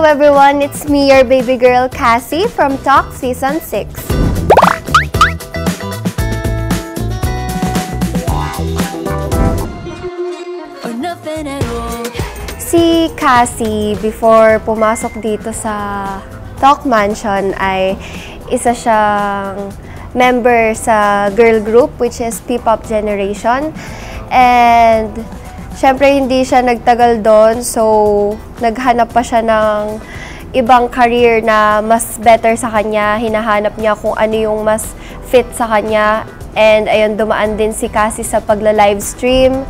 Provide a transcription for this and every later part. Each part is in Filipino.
everyone, it's me, your baby girl Cassie from Talk Season 6. Si Cassie, before pumasok dito sa Talk Mansion, ay isa siyang member sa girl group, which is P-Pop Generation. And syempre, hindi siya nagtagal doon, so naghanap pa siya ng ibang career na mas better sa kanya. Hinahanap niya kung ano yung mas fit sa kanya. And ayun, dumaan din si Cassie sa pagla-livestream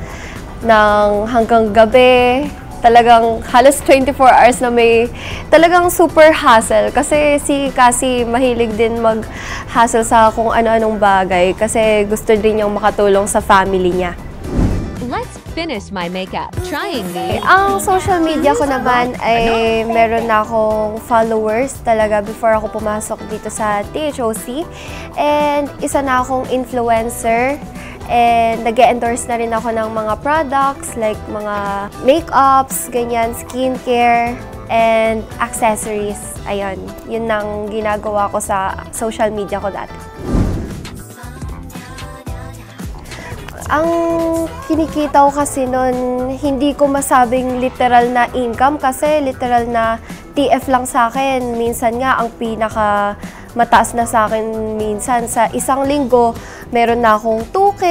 ng hanggang gabi. Talagang halos 24 hours na may talagang super hassle. Kasi si Cassie mahilig din mag-hassle sa kung ano-anong bagay. Kasi gusto din niyang makatulong sa family niya. Let's finish my makeup. Trying the... Ang social media ko naman ay meron na akong followers talaga before ako pumasok dito sa THOC. And isa na akong influencer. And nag-endorse na rin ako ng mga products like mga makeups, ganyan, skincare, and accessories. Ayun, yun ang ginagawa ko sa social media ko dati. Ang kinikita ko kasi nun, hindi ko masabing literal na income kasi literal na TF lang sa akin. Minsan nga, ang pinaka mataas na sa akin minsan sa isang linggo, meron na akong 2K,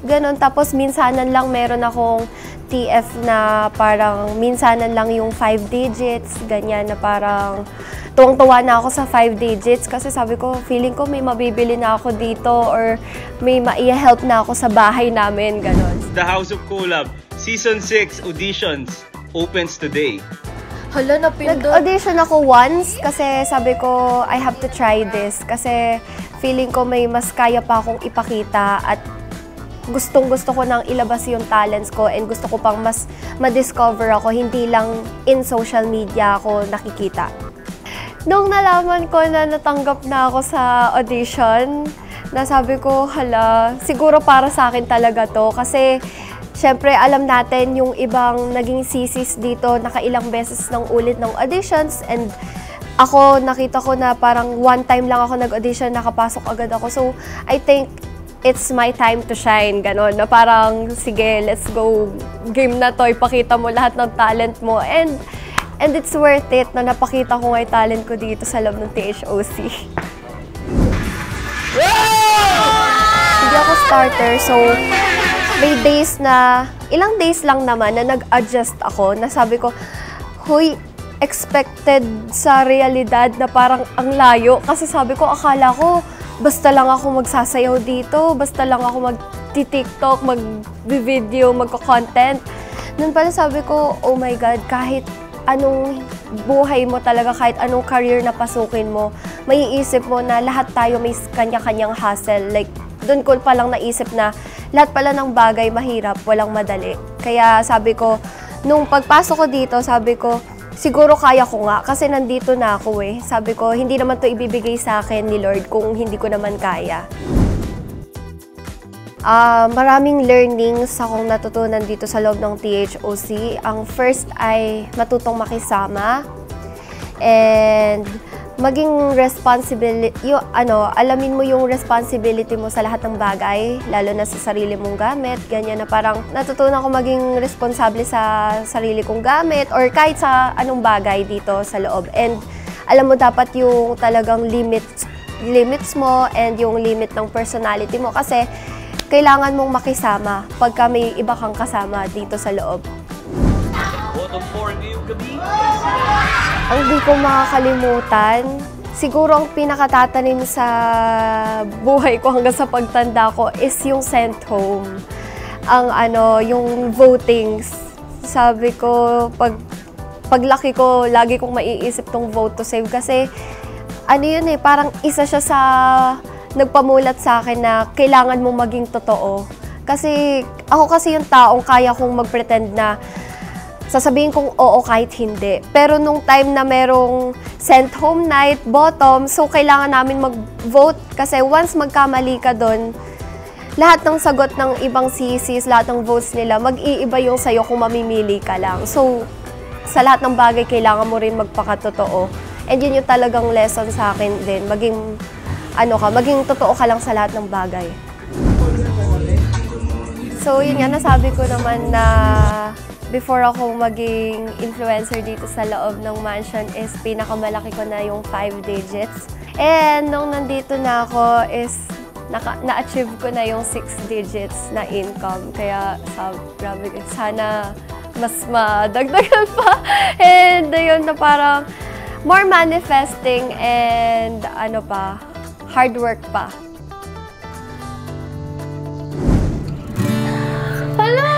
ganun. Tapos minsanan lang meron akong TF na parang minsanan lang yung 5 digits, ganyan na parang tuwang-tuwa na ako sa 5 digits kasi sabi ko, feeling ko may mabibili na ako dito or may ma-i-help na ako sa bahay namin, ganun. The House of Collab Season 6 auditions opens today. Hala, nag-audition ako once kasi sabi ko, I have to try this kasi feeling ko may mas kaya pa akong ipakita at gustong-gusto ko nang ilabas yung talents ko and gusto ko pang mas ma-discover ako, hindi lang in social media ako nakikita. Nung nalaman ko na natanggap na ako sa audition, nasabi ko, hala, siguro para sa akin talaga to kasi syempre, alam natin yung ibang naging sisis dito, nakailang beses ng ulit ng auditions and ako, nakita ko na parang one time lang ako nag-audition, nakapasok agad ako. So, I think it's my time to shine, gano'n. Na parang, sige, let's go, game na to, ipakita mo lahat ng talent mo. And it's worth it na napakita ko nga yung talent ko dito sa loob ng THOC. Hindi ako starter, so may days na, ilang days lang naman na nag-adjust ako, na sabi ko, huy, expected sa realidad na parang ang layo. Kasi sabi ko, akala ko, basta lang ako magsasayaw dito, basta lang ako mag-TikTok, mag-video, magko-content. Nun pala sabi ko, oh my God, kahit anong buhay mo talaga, kahit anong career na pasukin mo, maiisip mo na lahat tayo may kanya-kanyang hustle. Like, doon ko palang naisip na lahat pala ng bagay mahirap, walang madali. Kaya sabi ko, nung pagpasok ko dito, sabi ko, siguro kaya ko nga kasi nandito na ako eh. Sabi ko, hindi naman to ibibigay sa akin ni Lord kung hindi ko naman kaya. Maraming learnings akong natutunan dito sa loob ng THOC. Ang first ay matutong makisama and maging responsibility, alamin mo yung responsibility mo sa lahat ng bagay, lalo na sa sarili mong gamit, ganyan na parang natutunan ko maging responsable sa sarili kong gamit or kahit sa anong bagay dito sa loob. And alam mo dapat yung talagang limits mo and yung limit ng personality mo kasi kailangan mong makisama pagka may iba kang kasama dito sa loob. Bottom 4 ngayong gabi. Ang di ko makakalimutan, siguro ang pinakatatanim sa buhay ko hanggang sa pagtanda ko is yung sent home. Yung votings. Sabi ko, paglaki ko, lagi kong maiisip tong vote to save kasi yun eh, parang isa siya sa nagpamulat sa akin na kailangan mong maging totoo. Kasi ako kasi yung taong kaya kong mag-pretend na sasabihin kong oo kahit hindi. Pero nung time na merong sent home night, bottom, so kailangan namin mag-vote kasi once magkamali ka doon, lahat ng sagot ng ibang sisis, lahat ng votes nila, mag-iiba yung sa'yo kung mamimili ka lang. So, sa lahat ng bagay, kailangan mo rin magpakatotoo. And yun yung talagang lesson sa akin din. Maging totoo ka lang sa lahat ng bagay. So, yun nga, nasabi ko naman na before ako maging influencer dito sa loob ng mansion is pinakamalaki ko na yung 5 digits. And nung nandito na ako is na-achieve ko na yung 6 digits na income. Kaya grabe, sana mas madagdagan pa. And yun na parang more manifesting and hard work pa. Hala!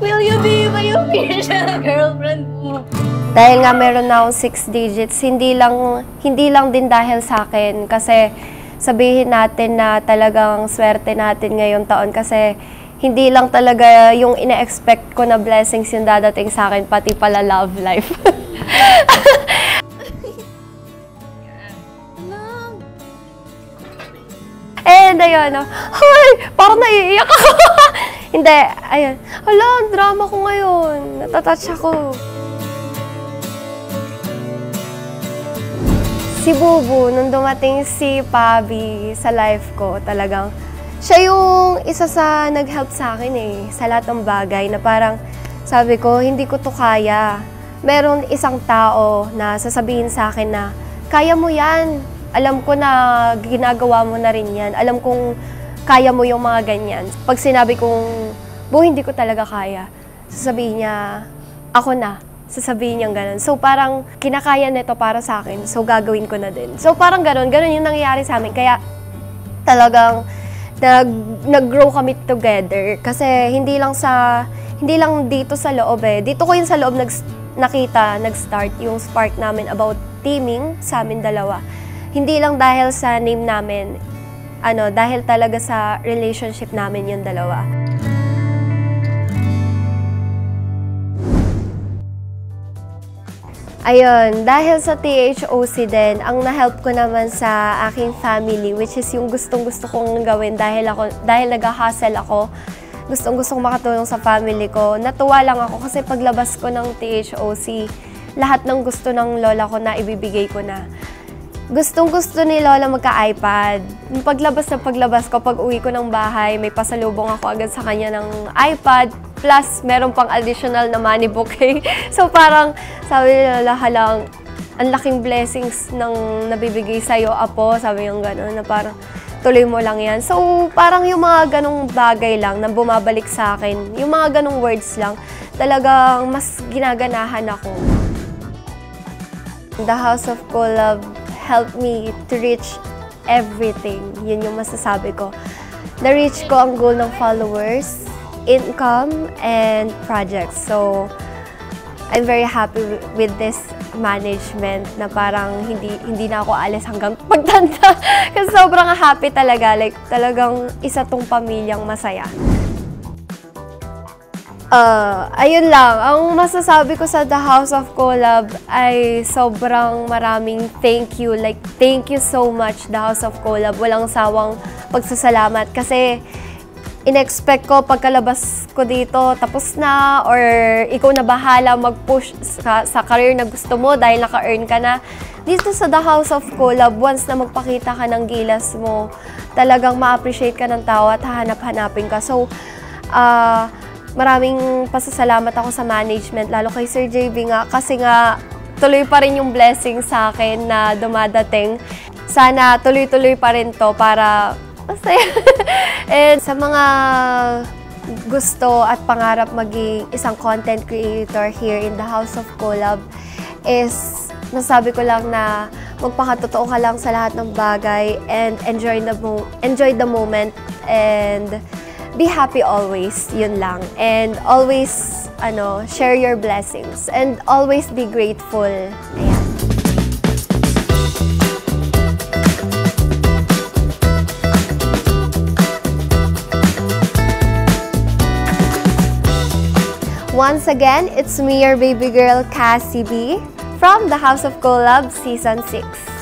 Will you be my official girlfriend mo? Dahil nga meron na akong 6 digits, hindi lang din dahil sa akin. Kasi sabihin natin na talagang swerte natin ngayong taon. Kasi hindi lang talaga yung ina-expect ko na blessings yung dadating sa akin, pati pala love life. And ayun, ay, parang naiiyak ako. Hindi, ayun. Hala, ang drama ko ngayon. Natatouch ako. Si Bubu, nung dumating si Pabi sa life ko, talagang siya yung isa sa nag-help sa akin sa lahat ng bagay na parang sabi ko, hindi ko to kaya. Meron isang tao na sasabihin sa akin na, kaya mo yan. Alam ko na ginagawa mo na rin yan. Alam kong kaya mo yung mga ganyan. Pag sinabi kong, Bu, hindi ko talaga kaya, sasabihin niya, ako na. Sasabihin niyang ganun. So parang kinakaya nito para sa akin. So gagawin ko na din. So parang ganun yung nangyayari sa amin. Kaya talagang nag-grow kami together. Kasi hindi lang dito sa loob Dito ko yun sa loob nag-start yung spark namin about teaming sa amin dalawa. Hindi lang dahil sa name namin, dahil talaga sa relationship namin yung dalawa. Ayun, dahil sa THOC din, ang na-help ko naman sa aking family, which is yung gustong-gusto kong gawin dahil nag-hustle ako, gustong-gustong makatulong sa family ko. Natuwa lang ako kasi paglabas ko ng THOC, lahat ng gusto ng lola ko na ibibigay ko na. Gustong-gusto ni Lola magka-iPad. Paglabas ko, pag uwi ko ng bahay, may pasalubong ako agad sa kanya ng iPad. Plus, meron pang additional na money bouquet. So parang, sabi ni Lola, halang, ang laking blessings ng nabibigay sa'yo, Apo. Sabi yung gano'n, na parang, tuloy mo lang yan. So parang yung mga ganong bagay lang na bumabalik sa akin, yung mga ganong words lang, talagang mas ginaganahan ako. The House of Collab helped me to reach everything. Yun yung masasabi ko. Na-reach ko ang goal ng followers, income, and projects. So, I'm very happy with this management na parang hindi na ako alis hanggang pagtanda. Kasi sobrang happy talaga. Like, talagang isa tong pamilyang masaya. Ayun lang. Ang masasabi ko sa The House of Collab ay sobrang maraming thank you. Like, thank you so much, The House of Collab. Walang sawang pagsasalamat. Kasi, in-expect ko pagkalabas ko dito, tapos na, or ikaw na bahala mag-push sa career na gusto mo dahil naka-earn ka na. Dito sa The House of Collab, once na magpakita ka ng gilas mo, talagang ma-appreciate ka ng tao at hahanap-hanapin ka. So, maraming pasasalamat ako sa management, lalo kay Sir JB nga, kasi nga tuloy pa rin yung blessing sa akin na dumadating. Sana tuloy-tuloy pa rin to para masaya. And sa mga gusto at pangarap maging isang content creator here in the House of Collab is nasabi ko lang na magpakatotoo ka lang sa lahat ng bagay and enjoy the moment and be happy always, yun lang. And always, share your blessings. And always be grateful. Ayan. Once again, it's me, your baby girl, Cassie B, from The House of Collab Season 6.